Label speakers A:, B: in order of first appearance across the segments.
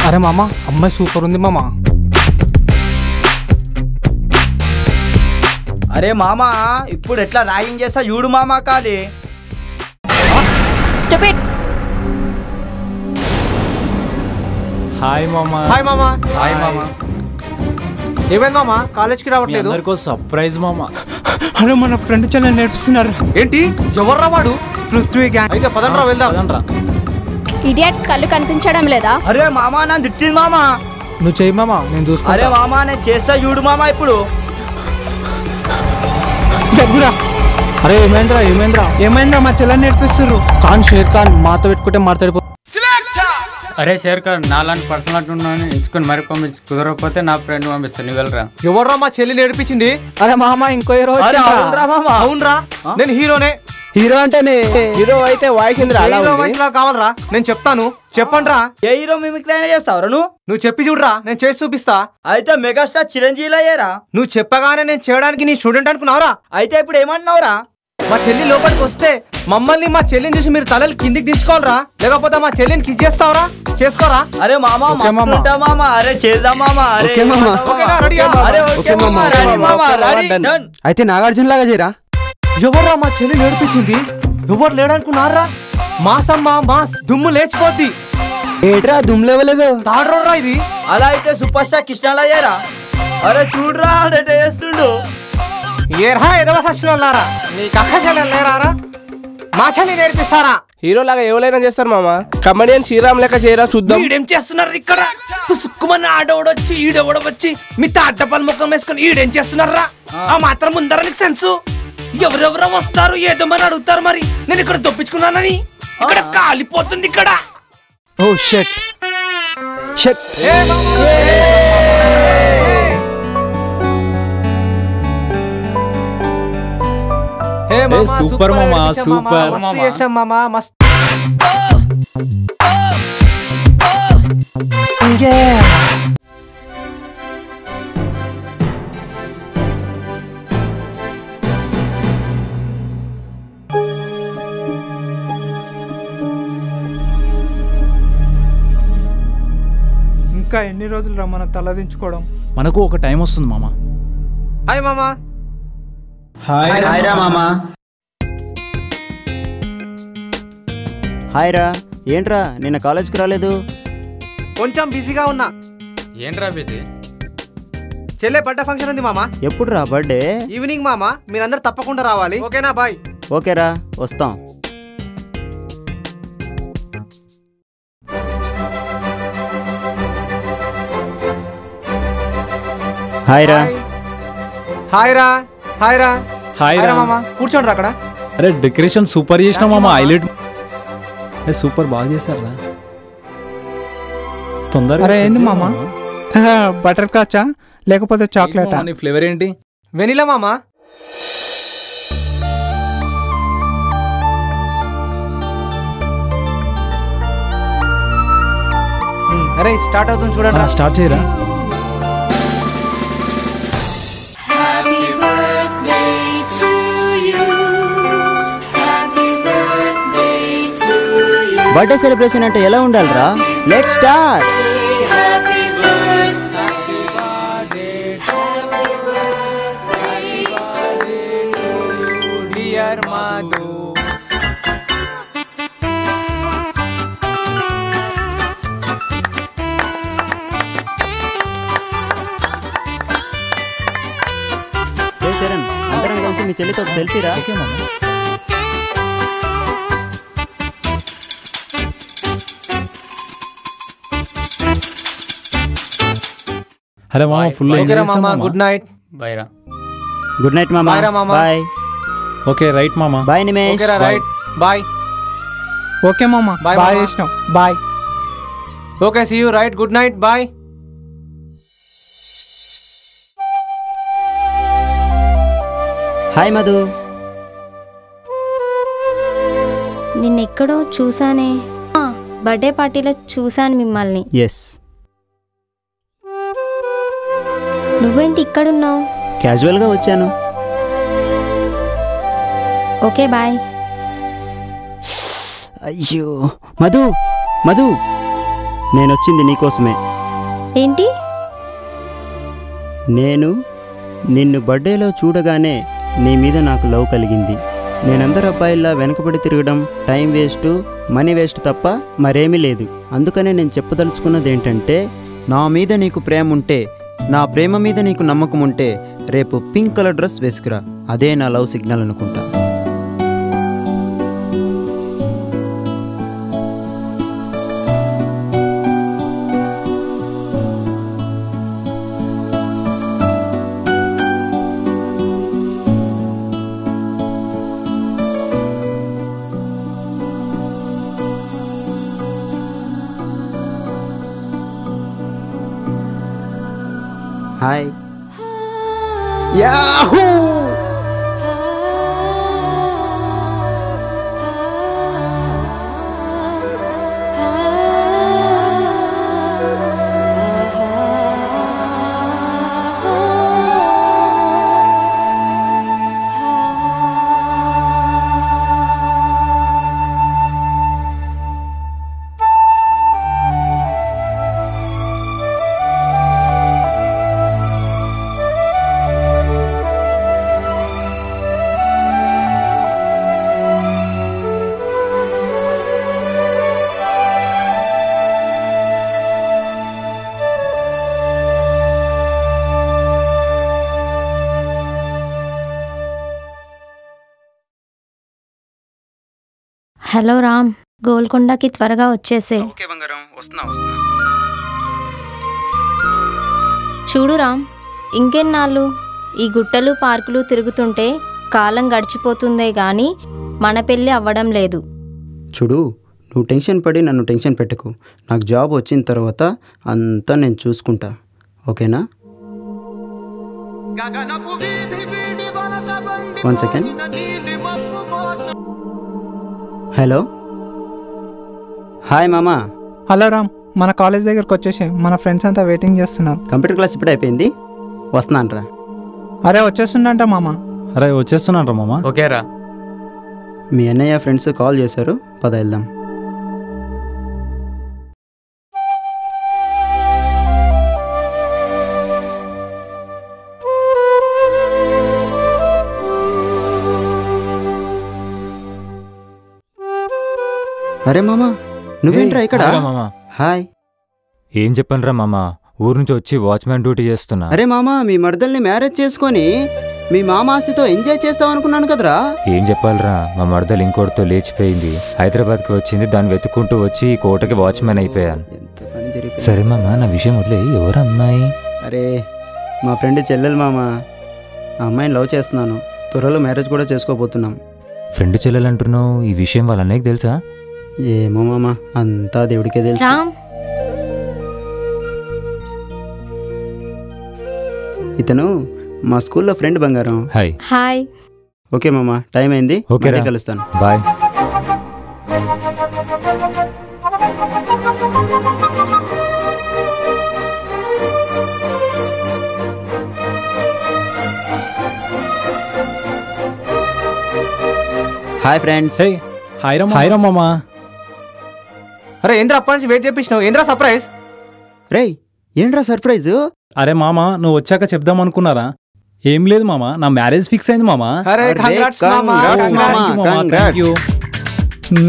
A: అరే మామ అమ్మాయి సూపర్ ఉంది మామ.
B: అరే మామ ఇప్పుడు ఎట్లా ర్యాగింగ్ చేస్తా చూడు మామ కాలి.
C: స్టూపిడ్.
D: హాయ్ మామా.
A: హాయ్ మామ.
D: హాయ్ మామా.
A: ఏమైంది మామ కాలేజ్కి రావట్లేదు?
D: అందరికీ సర్ప్రైజ్ మామా.
A: అరే మన ఫ్రెండ్ చాలా నేర్పిస్తున్నారు. ఏంటి ఎవర్రా వాడు? పృథ్వీ గ్యాంగ్. అయితే పదండ్రా వెళ్దాం.
D: పదండ్రా.
C: ఇడియట్ కళ్ళు కనిపించడం లేదా?
B: అరే మామ నన్ను తిట్టింది మామ.
A: నువ్వు చెయ్యి మామ నేను చూస్తా.
B: అరే మామ నేను చేస్తా చూడు మామ ఇప్పుడు.
A: దగ్గురా. అరే ఏమైంద్రా ఏమైంద్రా మా చెల్లెని నేర్పిస్తుర్రు. ఖాన్ షేర్ ఖాన్ మాతో పెట్టుకుంటే మాట్లాడిపో.
E: అరే షేర్ ఖాన్ నాలాంటి పర్సనల్ ఉన్నాను ఎంచుకొని మరి పంపించి కుదరకపోతే నా ఫ్రెండ్ పంపిస్తాను నువ్వు వెళ్ళరా.
A: ఎవర్రా మా చెల్లి నేర్పించింది? అరే మామ ఇంకో హీరో. అవునరా నేను హీరోనే. హీరో అంటేనే హీరో అయితే వాయిస్ వాయిస్ లా కావాలరా. నేను చెప్తాను చెప్పండ్రా.
B: ఏ హీరో మిమిక్రీ అయినా చేస్తావురా
A: నువ్వు చెప్పి చూడరా నేను చేసి చూపిస్తా.
B: అయితే మెగాస్టార్ చిరంజీవి అయ్యారా?
A: నువ్వు చెప్పగానే నేను చేయడానికి నీ స్టూడెంట్ అనుకున్నావురా?
B: అయితే ఇప్పుడు ఏమంటున్నావురా?
A: మా చెల్లి లోపలికి వస్తే మమ్మల్ని మా చెల్లిని చూసి మీరు తలలు కిందికి దించుకోవాలరా, లేకపోతే మా చెల్లిని కిస్ చేస్తావరా? చేసుకోరా?
B: అరే మామ మామ అరే చేద్దాం మామ.
A: అయితే నాగార్జున లాగా చేయరా. ఎవర్రా మా చెల్లి నేర్పించింది? ఎవరు లేడనుకున్నారా? మాసమ్మ మాస్ దుమ్ము లేచిపోద్ది. ఏట్రా దుమ్ము లేవలేదు తాడ్రోరా ఇది.
B: అలా అయితే సూపర్ స్టార్ కృష్ణాలా అయ్యారా? అరే చూడరా చేస్తుండు.
A: ఏరా ఎదవ సచ్చినోళ్ళారా, నీకు అక్కచెల్లెలు లేరారా? మా చెల్లి నేర్పిస్తారా?
F: హీరో లాగా ఎవరైనా చేస్తారు మామ. కమెడియన్ శ్రీరామ్ లెక్క చేయరా చూద్దాం.
A: ఈడేం చేస్తున్నారు ఇక్కడ? పుసుక్కుమని ఆడవడొచ్చి ఈడవడవచ్చి మీ తాటపల్ ముఖం వేసుకుని ఈడేం చేస్తున్నారా? ఆ మాత్రం ముందర నీకు సెన్సు. ఎవరెవరో వస్తారు ఏదో మరి అడుగుతారు. మరి నేను ఇక్కడ దొప్పించుకున్నానని ఇక్కడ కాలిపోతుంది ఇక్కడ. ఓ షట్ షట్.
D: సూపర్ మామా సూపర్.
A: మస్తు చేసాం మామా మస్తు. ఇంకా ఎన్ని రోజులు రా మనం తలదించుకోవడం?
D: మనకు ఒక టైం వస్తుంది మామా.
A: హాయ్ మామా.
B: హాయ్ రా మామ.
G: హాయ్ రా. ఏంట్రా నిన్న కాలేజ్కి రాలేదు?
A: కొంచెం బిజీగా ఉన్నా.
E: ఏంట్రా బిజీ?
A: చెల్లె బర్త్డే ఫంక్షన్ ఉంది మామా.
G: ఎప్పుడు రా బర్త్డే?
A: ఈవినింగ్ మామా, మీరందరూ తప్పకుండా రావాలి. ఓకేనా? బాయ్.
G: ఓకేరా వస్తాం. హాయ్ రా.
A: హాయ్ రా. హాయ్ రా.
D: హాయ్ రా
A: మామా కూర్చోండి అక్కడ.
D: అరే డెకరేషన్ సూపర్ చేసినా మామా. హైలైట్ సూపర్ బాగా చేశారా. తొందరగా
A: ఏంది మామా? బటర్ స్కాచా లేకపోతే చాక్లెట్?
D: ఫ్లేవర్ ఏంటి?
A: వెనిలా మామా. అరే స్టార్ట్ అవుతుంది చూడండి.
D: స్టార్ట్ చేయరా.
G: బర్త్డే సెలబ్రేషన్ అంటే ఎలా ఉండాలిరా? Let's start. చరణ్ అందరం కలిసి మీ చెల్లితో సెల్ఫీ రా.
D: అరే మామా ఫుల్
A: గుడ్ నైట్.
E: బైరా.
G: గుడ్ నైట్ మామా. బాయ్.
D: ఓకే రైట్ మామా.
G: Bye Nimesh.
A: Right bye. Okay మామా బాయ్ చేసినాం. Bye. Okay see you. Right good night bye.
G: Hi Madhu.
C: నిన్నెక్కడో చూసానే. బర్త్డే పార్టీలో చూసాను మిమ్మల్ని.
G: ఎస్.
C: నువ్వేంటి ఇక్కడున్నావు?
G: క్యాజువల్గా వచ్చాను.
C: Okay bye.
G: అయ్యో మధు మధు నేనొచ్చింది నీకోసమే.
C: ఏంటి?
G: నేను నిన్ను బర్త్డేలో చూడగానే నీ మీద నాకు లవ్ కలిగింది. నేనందరు అబ్బాయిల్లా వెనకబడి తిరగడం, టైం వేస్ట్, మనీ వేస్ట్ తప్ప మరేమీ లేదు. అందుకనే నేను చెప్పదలుచుకున్నది ఏంటంటే, నా మీద నీకు ప్రేమ ఉంటే, నా ప్రేమ మీద నీకు నమ్మకం ఉంటే రేపు పింక్ కలర్ డ్రెస్ వేసుకురా. అదే నా లవ్ సిగ్నల్ అనుకుంటా. హాయ్. యాహూ!
C: హలో రామ్, గోల్కొండకి త్వరగా వచ్చేసే.
G: ఓకే బంగారం, వస్తున్నా.
C: చూడు రామ్, ఇంకెన్నాళ్ళు ఈ గుట్టలు పార్కులు తిరుగుతుంటే కాలం గడిచిపోతుందే గాని మన పెళ్ళి అవ్వడం లేదు.
G: చూడు, నువ్వు టెన్షన్ పడి నన్ను టెన్షన్ పెట్టకు. నాకు జాబ్ వచ్చిన తర్వాత అంతా నేను చూసుకుంటా, ఓకేనా? 1 సెకండ్. హలో, హాయ్ మామా.
H: హలో రామ్, మన కాలేజ్ దగ్గరకు వచ్చేసి మన ఫ్రెండ్స్ అంతా వెయిటింగ్ చేస్తున్నారు.
G: కంప్యూటర్ క్లాస్ ఇప్పుడే అయిపోయింది, వస్తున్నానరా.
H: అరే వచ్చేస్తుందంట మామ.
D: అరే వచ్చేస్తున్నారా మామ?
E: ఓకేరా.
G: మీ అన్నయ్య ఫ్రెండ్స్ కాల్ చేశారు, పద వెళ్దాం. అరే మామా, నువ్వేంట్రా ఇక్కడ? హాయ్.
I: ఏం చెప్పనురా మామ, ఊరు నుంచి వచ్చి వాచ్మ్యాన్ డ్యూటీ చేస్తున్నా.
G: అరే మామా, మీ మరదల్ని మ్యారేజ్ చేసుకొని మీ మామ ఆస్తితో ఎంజాయ్ చేస్తావు అనుకున్నాను కదరా.
I: ఏం చెప్పాలరా, మా మరదలు ఇంకోటితో లేచిపోయింది. హైదరాబాద్కి వచ్చింది, దాన్ని వెతుక్కుంటూ వచ్చి ఈ కోటకి వాచ్మ్యాన్ అయిపోయాను. సరే మామ, నా విషయం వదిలే. ఎవరు అమ్మాయి?
G: అరే మా ఫ్రెండ్ చెల్లెలు మామ. ఆ అమ్మాయిని లవ్ చేస్తున్నాను, త్వరలో మ్యారేజ్ కూడా చేసుకోబోతున్నాం.
I: ఫ్రెండ్ చెల్లెలంటున్నావు, ఈ విషయం వాళ్ళ అన్నయ్యకి తెలుసా?
G: ఏమో మామ, అంతా దేవుడికే తెలుసు.
C: రామ్,
G: ఇతను మా స్కూల్లో ఫ్రెండ్ బంగారం.
I: హాయ్.
C: హాయ్.
G: ఓకే మామ, టైం అయింది,
I: ఓకే
G: మళ్ళీ కలుస్తాను.
I: Bye.
G: Hi friends.
D: Hey, hi రా మామ.
F: అరే ఏంద్రా అప్పటి నుంచి వెయిట్ చేపించినావు, ఏంద్రా సర్ప్రైజ్?
G: రేయ్ ఏంట్రా సర్ప్రైజ్?
D: అరే మామ, నువ్వు వచ్చాక చెప్దాం అనుకున్నారా? ఏం లేదు మామ, నా మ్యారేజ్ ఫిక్స్ అయింది మామ.
F: అరే congrats మామా.
D: Thank you.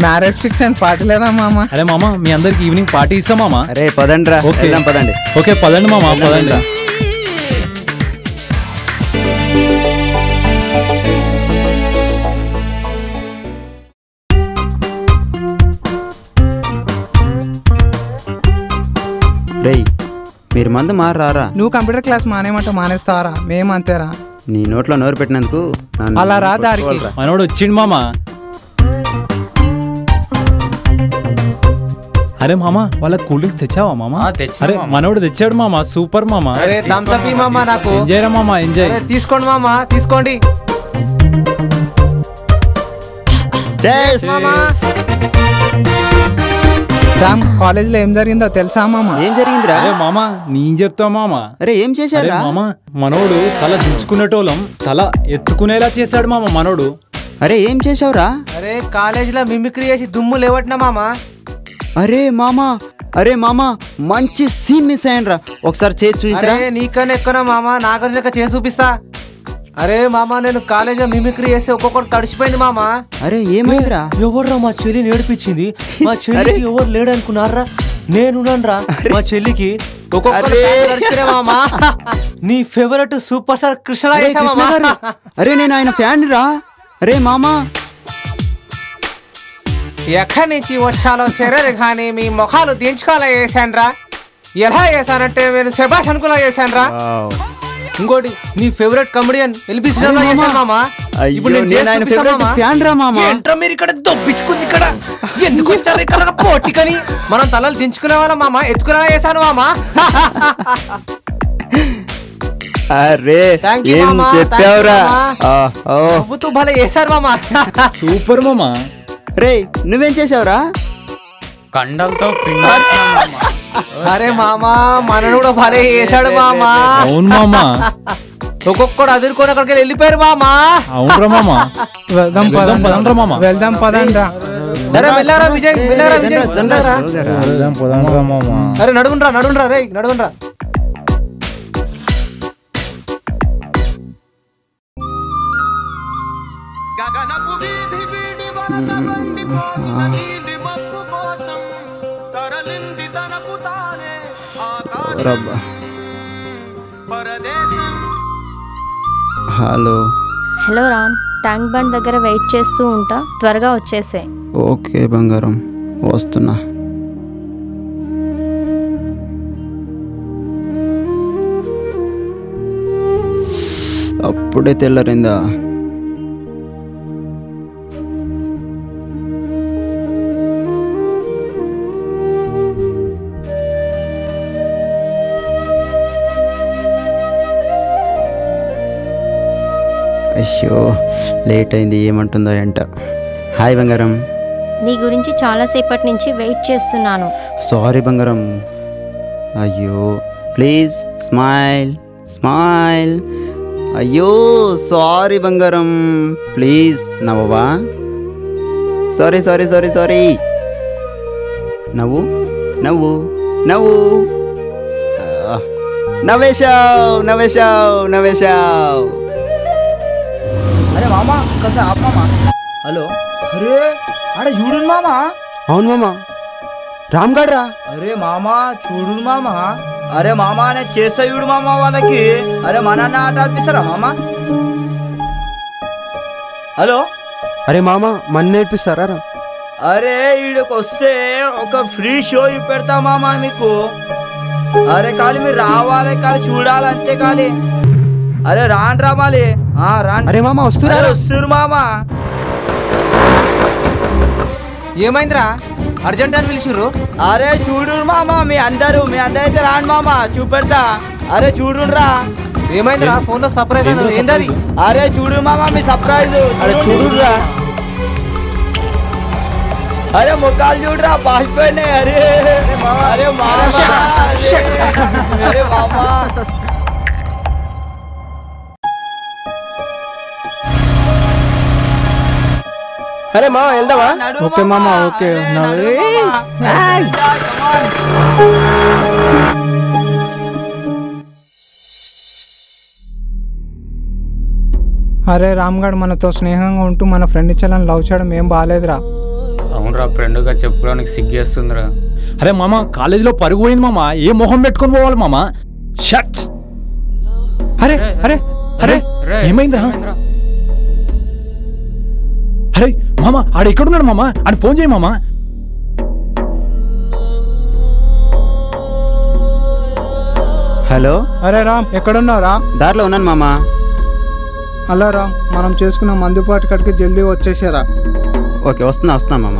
H: మ్యారేజ్ ఫిక్స్ అని పార్టీ లేదా మామ?
D: అరే మామ, మీ అందరికి ఈవినింగ్ పార్టీ ఇస్తాం మామ.
G: అరే పదండ్రా,
D: ఓకే.
G: వెళ్దాం పదండి.
D: ఓకే పదండి మామ, పదండి.
G: రేయ్ మీరు మందు మారారా?
H: నువ్వు కంప్యూటర్ క్లాస్ మానేమంటే మానేస్తావరా? మేము అంతేరా.
G: నీ నోట్లో నోరు పెట్టినందుకు నన్ను
H: అలా రా దారికి.
G: కొట్టుకోవాలిరా.
D: మనోడు వచ్చిండు మామ. అరే మామ, వాళ్ళ కూల్ డ్రింక్స్ తెచ్చావా మామ?
E: తెచ్చా
D: అరే
E: మామ.
D: మనోడు తెచ్చాడు మామ, సూపర్ మామ.
F: అరే థమ్స్ అప్ మామా నాకు.
D: ఎంజాయ్ రా మామ, ఎంజాయ్.
F: అరే తీసుకోండి మామా, తీసుకోండి.
G: Cheers.
H: రామ్, కాలేజ్లో ఏం జరిగిందో తెలుసా మామ?
G: ఏం జరిగిందిరా?
D: అరే మామ, నేను చెప్తా మామ.
G: అరే ఏం
D: అరే
G: చేశారా?
D: మామ, మనోడు తల దించుకునేటోళ్ళం తల ఎత్తుకునేలా చేశాడు మామ మనోడు.
G: అరే ఏం చేశావురా?
F: అరే కాలేజీలో మిమిక్రీ చేసి దుమ్ము లేవట్నా మామా.
G: అరే మామా, అరే మామ మంచి సీన్ మిస్ అయ్యాను ఒకసారి చేసి చూపించరా.
A: నీకన్నా ఎక్కువ మామ నాగరిక చేసి చూపిస్తా. అరే మామ నేను కాలేజ్ మిమిక్రీ చేసి ఒక్కొక్కటి తడిచిపోయింది మామ.
G: అరే ఏమైందిరా?
A: ఎవర్రా మా చెల్లి నేర్పించింది? మా చెల్లికి ఎవరు లేడు అనుకున్నారా? నేనున్నానురా మా చెల్లికి. మామ నీ ఫేవరెట్ సూపర్ స్టార్ కృష్ణ.
G: అరే నేను ఆయన ఫ్యాన్ రా. అరే మామా
A: ఎక్కడి నుంచి వచ్చాలో తెలియదు కానీ మీ ముఖాలు దించుకోలే చేశానురా. ఎలా చేశానంటే నేను శభాష్ అనుకున్నా చేశానురా. ఇంకోటి నీ ఫేవరెట్ కమెడియన్ ఎల్బీ శ్రీరామ్ చేశాను మామా. ఇప్పుడు మీరు ఇక్కడ దొప్పించుకుంది ఇక్కడ ఎందుకు వచ్చారు ఇక్కడ పోటీకని? మనం తలలు దించుకునే వాళ్ళ మామ ఎత్తుకునేలా చేశాను మామా.
G: అరే ఏం చెప్పావురా?
A: నవ్వుతూ భలే చేశారు మామా.
D: సూపర్ మామా.
G: రే నువ్వేం చేసావురా?
E: కండంతో
A: అరే మామా మనను కూడా భలే చేశాడు మామా.
D: అవును మామా.
A: ఒక్కొక్కడు అదురుకొని అక్కడికి వెళ్ళిపోయారు మామా.
D: అవునరా మామా.
H: వెళ్దాం పదండ్రా మామ. వెళ్దాం పదండ్రా.
A: వెళ్ళారా విజయ్? వెళ్ళారా విజయ్? అరే నడుగుండ్రా రే నడుగుండ్రా.
G: Hello
C: hello Ram, Tank Bund దగ్గర వెయిట్ చేస్తూ ఉంటా, త్వరగా వచ్చేసే.
G: ఓకే బంగారం వస్తున్నా. అప్పుడే తెల్లరిందా? అయ్యో లేట్ అయింది, ఏమంటుందో ఏంట. హాయ్ బంగారం.
C: నీ గురించి చాలాసేపటి నుంచి వెయిట్ చేస్తున్నాను.
G: సారీ బంగారం. అయ్యో ప్లీజ్ స్మైల్ స్మైల్. అయ్యో సారీ బంగారం, ప్లీజ్ నవ్వవా? Sorry sorry sorry sorry. నవ్వు నవ్వు నవ్వు. నవ్వేశావు నవ్వేశావు నవ్వేశావు.
B: అరే మామా ఒకసారి ఆపు మామా. హలో. అరే ఆడ చూడు మామా.
G: అవును మామా, రామ్ గడ్ రా.
B: అరే మామా చూడు మామా. అరే మామా నేను చేస్తా చూడు మామా వాళ్ళకి. అరే మా నాన్న ఆట ఆడిపిస్తారా మామా? హలో.
F: అరే మామ మన నేర్పిస్తారా రా?
B: అరే ఈడకి వస్తే ఒక ఫ్రీ షో పెడతా మామా మీకు. అరే ఖాళీ మీరు రావాలి, ఖాళీ చూడాలి అంతే ఖాళీ. అరే రాండి రామాలి. రాండి.
F: అరే మామ
B: వస్తురు మామా.
A: ఏమైందిరా అర్జెంట్ అని పిలిచిర్రు?
B: అరే చూడు మామా మీ అందరూ అయితే రాండి మామా చూపెడతా. అరే చూడురా.
A: ఏమైందిరా ఫోన్ లో సర్ప్రైజ్ ఏంటది?
B: అరే చూడు మామా మీ సర్ప్రైజ్. అరే చూడురా. అరే ముఖాలు చూడరా పాసిపోయినాయి. అరే అరే మామా. అరే మామా.
F: అరే మామ వెళ్దామా?
H: ఓకే మామ ఓకే. అరే రామ్ గడ్ మనతో స్నేహంగా ఉంటూ మన ఫ్రెండ్ చెల్లని లవ్ చేయడం ఏం బాగాలేదురా.
E: అవునరా, ఫ్రెండ్గా చెప్పుకోవడానికి సిగ్గేస్తుందిరా.
D: అరే మామ కాలేజీలో పరుగు పోయింది మామ, ఏ మొహం పెట్టుకొని పోవాలి మామ? షట్. అరే అరే అరే ఏమైందిరా? అరే మామ ఆడ ఎక్కడున్నాడు మామ? అని ఫోన్ చేయి మామ.
G: హలో.
H: అరే రామ్ ఎక్కడున్నావురా?
G: దారిలో ఉన్నాను మామ.
H: అలా రామ్ మనం చేసుకున్న మందుపాటి కడికి జల్దీ వచ్చేసారా?
G: ఓకే వస్తున్నా మామ.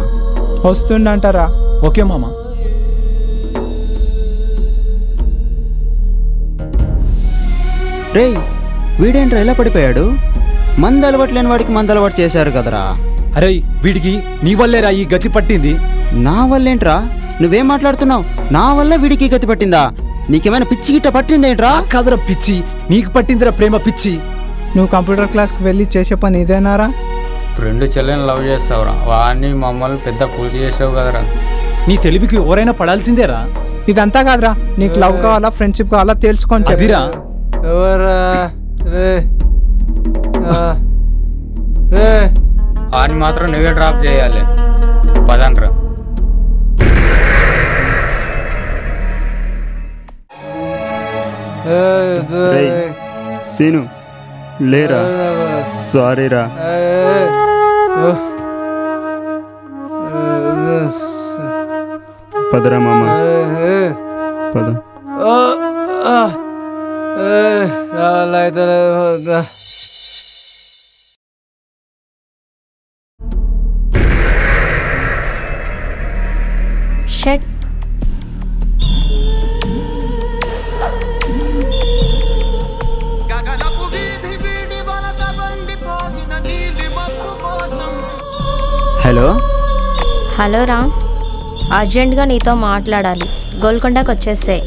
H: వస్తుండంటారా?
D: ఓకే మామ.
G: రే వీడేంట్రా ఇలా పడిపోయాడు? మందు అలవాటు లేని వాడికి మందు అలవాటు చేశారు కదరా.
D: అరే వీడికి నీ వల్లేరా ఈ గతి పట్టింది.
G: నా వల్లేంట్రా? నువ్వేం మాట్లాడుతున్నావు? నా వల్ల వీడికి గతి పట్టిందా? నీకేమైనా పిచ్చి గిట్ట పట్టిందేంట్రా?
D: కాదురా పిచ్చి, నీకు పట్టిందిరా ప్రేమ పిచ్చి.
H: నువ్వు కంప్యూటర్ క్లాస్కి వెళ్ళి చేసే పని ఇదేనారా?
E: ఫ్రెండ్ చెల్లెని లవ్ చేస్తావురా, వాడిని మమ్మల్ని పెద్ద పూజ చేసావు కదరా.
D: నీ తెలివికి ఎవరైనా పడాల్సిందేరా.
H: ఇదంతా కాదురా, నీకు లవ్ కావాలా ఫ్రెండ్షిప్ కావాలా తెలుసుకొని
D: అదిరా.
E: అని మాత్రం నువ్వే డ్రాప్ చేయాలి. పదండ్రా.
G: సీను లేరా, సారీరా. పదరా మామ, పద.
C: షట్.
G: హలో
C: హలో రామ్, అర్జెంట్గా నీతో మాట్లాడాలి. గోల్కొండకు వచ్చేసే.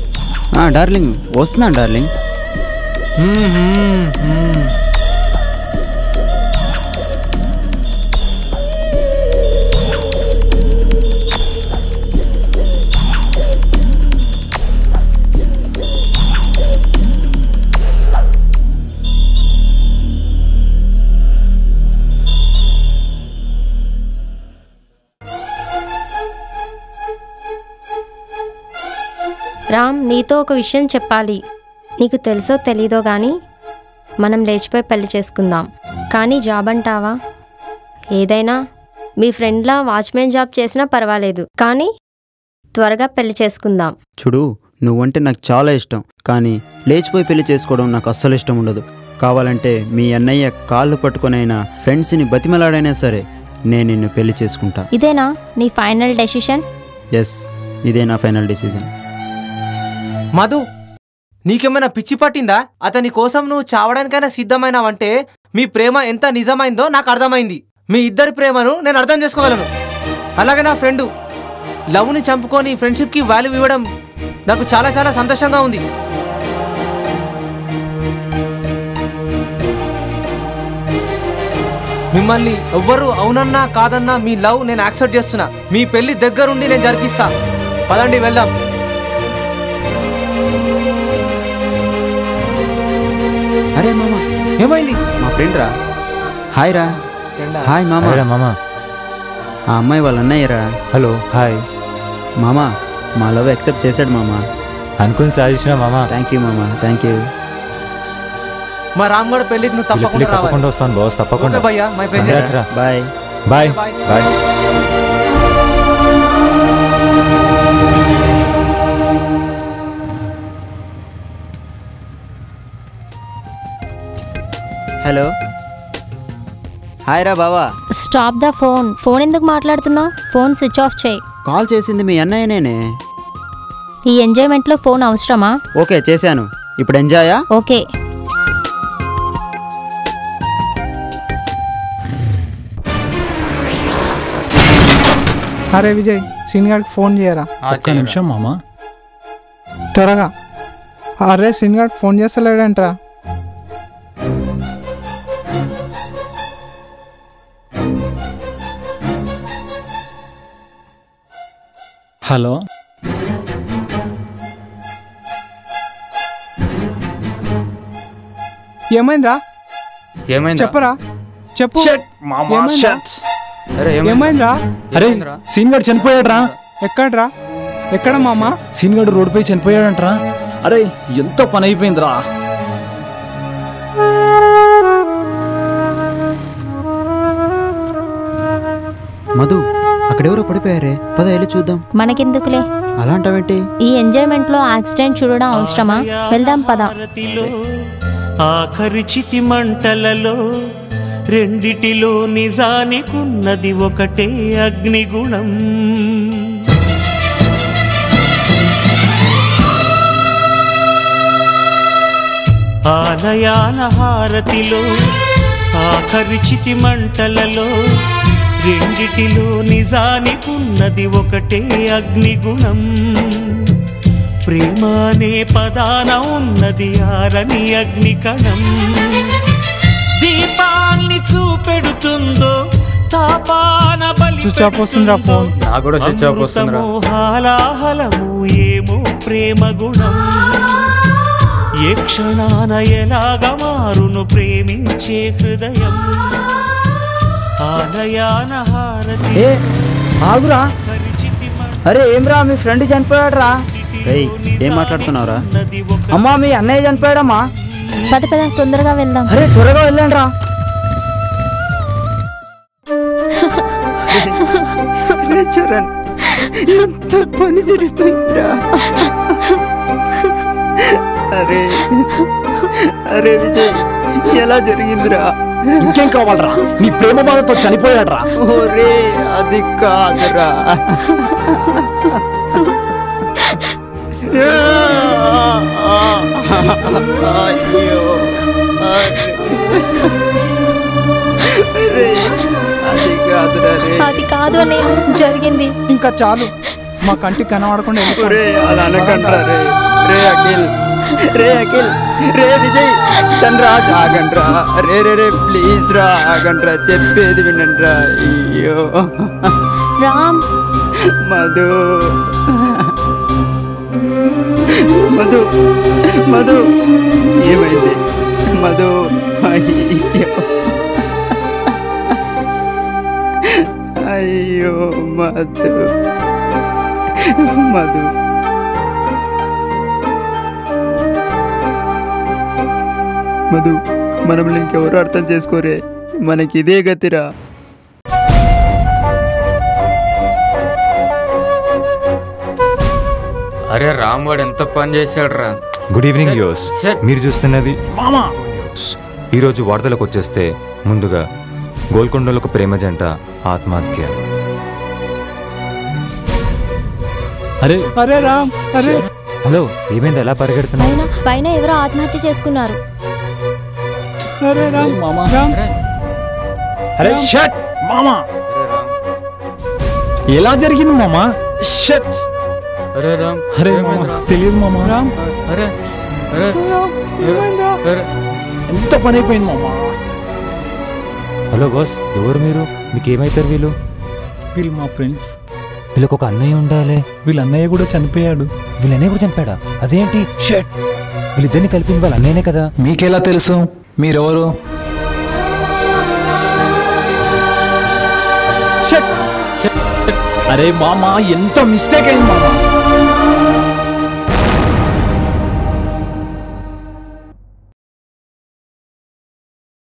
G: డార్లింగ్ వస్తున్నాను డార్లింగ్.
C: రామ్, నీతో ఒక విషయం చెప్పాలి. నీకు తెలుసో తెలీదో కానీ మనం లేచిపోయి పెళ్లి చేసుకుందాం. కానీ జాబ్ అంటావా? ఏదైనా మీ ఫ్రెండ్లా వాచ్మెన్ జాబ్ చేసినా పర్వాలేదు, కానీ త్వరగా పెళ్లి చేసుకుందాం.
G: చూడు, నువ్వంటే నాకు చాలా ఇష్టం, కానీ లేచిపోయి పెళ్లి చేసుకోవడం నాకు అస్సలు ఇష్టం ఉండదు. కావాలంటే మీ అన్నయ్య కాళ్ళు పట్టుకొనైనా ఫ్రెండ్స్ని బతిమలాడైనా సరే నేను నిన్ను పెళ్లి చేసుకుంటా.
C: ఇదేనా నీ ఫైనల్ డెసిషన్?
G: ఎస్, ఇదే నా ఫైనల్ డెసిషన్.
A: మధు, నీకేమైనా పిచ్చి పట్టిందా? అతని కోసం నువ్వు చావడానికైనా సిద్ధమైనావంటే మీ ప్రేమ ఎంత నిజమైందో నాకు అర్థమైంది. మీ ఇద్దరి ప్రేమను నేను అర్థం చేసుకోగలను. అలాగే నా ఫ్రెండు లవ్ని చంపుకొని ఫ్రెండ్షిప్కి వాల్యూ ఇవ్వడం నాకు చాలా చాలా సంతోషంగా ఉంది. మిమ్మల్ని ఎవ్వరు అవునన్నా కాదన్నా మీ లవ్ నేను యాక్సెప్ట్ చేస్తున్నా. మీ పెళ్లి దగ్గరుండి నేను జరిపిస్తా. పదండి వెళ్దాం.
G: అరే మామ,
A: ఏమైంది?
G: మా ఫ్రెండ్ రా. హాయ్ రా. హాయ్ మామ.
I: మామా,
G: ఆ అమ్మాయి వాళ్ళ అన్నయ్యరా.
I: హలో, హాయ్
G: మామా. మా లవ్ యాక్సెప్ట్ చేశాడు మామ.
I: అనుకుని సాధించిన మామా.
G: థ్యాంక్ యూ మామ, థ్యాంక్ యూ.
A: మా రామ్గఢ్ పెళ్లికి నువ్వు తప్పకుండా రావాలి.
I: తప్పకుండా వస్తాను బాస్, తప్పకుండా.
A: భయ్యా, my pleasure.
G: Bye
I: bye bye.
G: Hello, hi రా బావా.
C: Stop the phone. ఫోన్ ఎందుకు మాట్లాడుతున్నావు? ఫోన్ స్విచ్ ఆఫ్ చేయి.
G: కాల్ చేసింది మీ అన్నయ్యనేనే.
C: ఈ ఎంజాయ్మెంట్లో ఫోన్ అవసరమా?
G: ఓకే, చేశాను. ఇప్పుడు ఎంజాయా?
C: ఓకే.
H: అరే విజయ్, సీనియర్కి ఫోన్ చేయరా.
D: ఒక్క నిమిషం మామా.
H: త్వరగా. అరే సీనియర్ ఫోన్ చేస్తలేడంట్రా.
D: హలో,
H: ఏమైందా?
E: ఏమైందా?
H: చెప్పరా, చెప్పు. ఏమైందా? ఏమైందా?
D: అరే సీన్ గారు చనిపోయాడు రా.
H: ఎక్కడ్రా? ఎక్కడ మామా?
D: సీన్ గారు రోడ్డుపై చనిపోయాడంట్రా. అరే ఎంతో పని అయిపోయిందిరా.
G: మధు, అక్కడెవరో పడిపోయారే. పద వెళ్ళి చూద్దాం.
C: మనకెందుకులే.
G: అలాంటివేంటి?
C: ఈ ఎంజాయ్మెంట్లో యాక్సిడెంట్ చూడడం అవసరమా? వెళ్దాం పద.
J: ఆఖరి చితి మంటలలో రెండిటిలో నిజానికున్నది ఒకటే అగ్నిగుణం. ఆలయాల హారతిలో ఆఖరి చితి మంటలలో రెండిటిలో నిజానికున్నది ఒకటే అగ్నిగుణం. ప్రేమానే పదాన ఉన్నది ఆరని అగ్నికణం. దీపాన్ని చూపెడుతుందో తాపాన
H: స్విచ్ ఆఫ్ వస్తుందిరా ఫోన్.
E: నాకు కూడా స్విచ్ ఆఫ్ వస్తుందిరా.
J: హాలాహలము ఏమో ప్రేమ గుణం, ఏ క్షణాన ఎలాగా మారును ప్రేమించే హృదయం. ఆలయాన హారతి
B: ఏ ఆగురా. అరే ఏమ్రా మీ ఫ్రెండ్ చనిపోయాడు రా.
G: ఏం మాట్లాడుతున్నావురా?
B: అమ్మా మీ అన్నయ్య చనిపోయాడమ్మా.
C: పద పద తొందరగా వెళ్దాం.
B: అరే త్వరగా వెళ్ళండి రా.
G: చరణ్ ఎంత పని జరిగిపోయిందిరా. అరే అరే విజయ్ ఎలా జరిగిందిరా?
D: ఇంకేం కావాలరా? నీ ప్రేమ బాధతో చనిపోయాడ్రా.
G: ఓరే అది కాదురా. అయ్యో అది కాదురా.
C: అది కాదు అన్నయ్య, జరిగింది.
H: ఇంకా చాలు, మా కంటికి కనబడకుండా
G: అలా అనకండ్రా. రే అఖిల్, రే అఖిల్, రే విజయ్ ధనరాజ్ ఆగండ్రా. రే రే రే ప్లీజ్ రా ఆగండ్రా, చెప్పేది వినండ్రా. అయ్యో
C: రామ్.
G: మధు మధు మధు ఏమైంది మధు? అయ్యో అయ్యో మధు మధు మధు మనల్ని ఇంకెవరు అర్థం చేసుకోరే, మనకి ఇదే గతిరా.
E: అరే రామ్ వాడు ఎంత పని చేశాడు రా.
I: గుడ్ ఈవినింగ్ యోస్. మీరు చూస్తున్నది మామా. ఈరోజు వార్తలకు వచ్చేస్తే ముందుగా గోల్కొండలకు ప్రేమ జంట ఆత్మహత్య.
H: అరే అరే రామ్, అరే
I: హలో ఏమైంది ఎలా పరిగెడుతున్నావు?
C: పైన ఎవరో ఆత్మహత్య చేసుకున్నారు.
H: అరే రామ్ మామా, రామ్.
D: అరే షట్ మామా, ఎలా జరిగింది మామా? షట్.
E: అరే రామ్,
D: అరే మామా తెలియదు మామా. రామ్
E: అరే అరే అరే
D: ఎంత పని అయిపోయింది మామా.
I: హలో బాస్, ఎవరు మీరు? మీకు ఏమైతారు వీళ్ళు?
H: వీళ్ళు మా ఫ్రెండ్స్.
I: వీళ్ళకి ఒక అన్నయ్య ఉండాలి.
H: వీళ్ళ అన్నయ్య కూడా చనిపోయాడు.
I: వీళ్ళ అన్నయ్య కూడా చనిపోయాడా? అదేంటి? షట్. వీళ్ళిద్దరిని కలిపింది వాళ్ళ అన్నయ్యనే కదా.
D: మీకెలా తెలుసు? మీరెవరు? అరే మామా ఎంత మిస్టేక్ అయింది మామా.